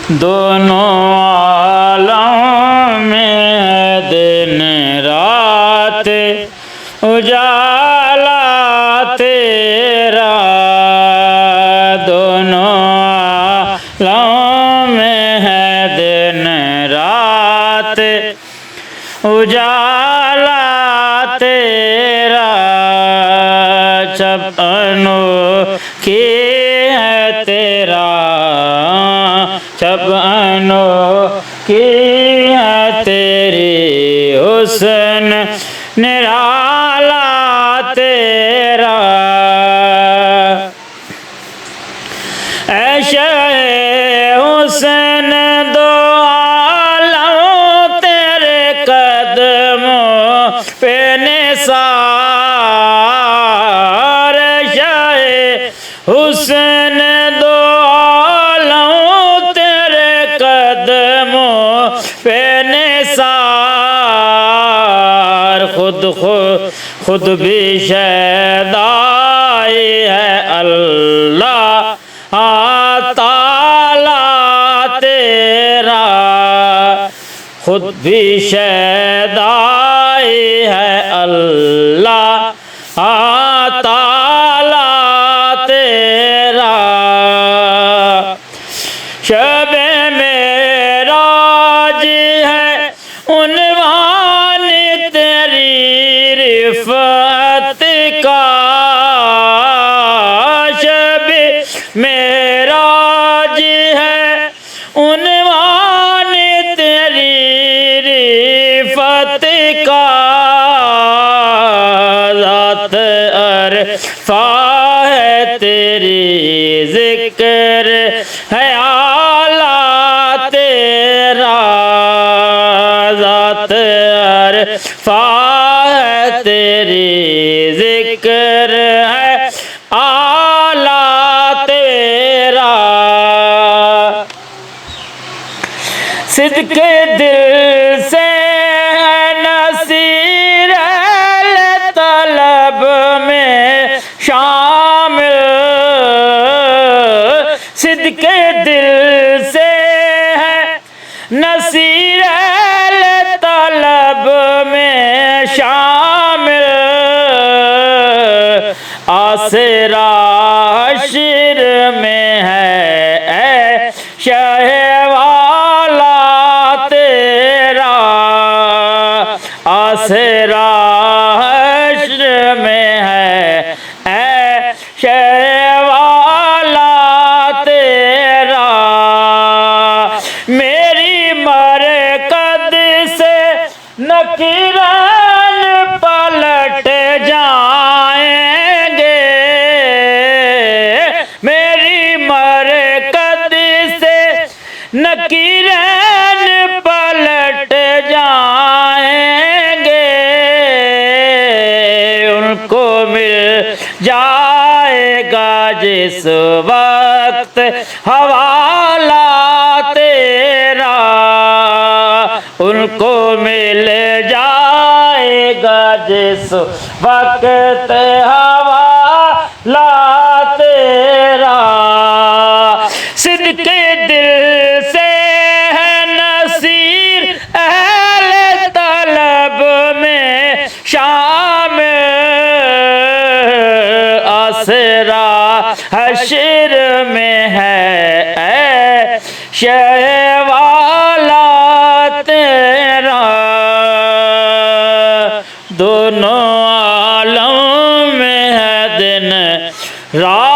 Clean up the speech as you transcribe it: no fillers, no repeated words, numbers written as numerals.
دونوں عالم میں دن رات اجالا تیرا، دونوں عالم میں ہے دن رات اجالا تیرا، جب انوکھی ہے تیرا، جب انوکھی ہے تیری حسن نرالا تیرا، اے شہ حسن دو عالم تیرے قدموں پہ نثار، شہ حسن دو عالم تیرے قدموں پہ نثار، خود بھی شیدائی ہے اللہ تعالی تیرا، خود بھی شیدائی ہے اللہ تعالی تیرا، شب معراج ہے عنوان تیری رفعت کا، شب معراج ہے عنوان تیری رفعت کا، ذات عرفہ ہے تیری ذکر ہے اعلیٰ تیرا، ذات عرفہ ہے تیری ذکر ہے اعلیٰ تیرا، صدق دل سے ہے نصیر اہل طلب میں شامل، صدق دل سے ہے نصیر اہل طلب میں شامل، آسرا حشر میں ہے اے شہ والا تیرا، آسرا حشر میں ہے اے شہ والا تیرا، میری مرکد سے نکیران پلٹ جائیں گے، میری مرکد سے نکیران پلٹ جائیں گے، ان کو مل جائے گا جس وقت حوالہ تیرا، ان کو مل جائے گا جس وقت حوالہ تیرا، صدق دل سے ہے نصیر اہل طلب میں شامل، آسرا حشر میں ہے اے شہ والا تیرا، دونوں عالم میں ہے دن رات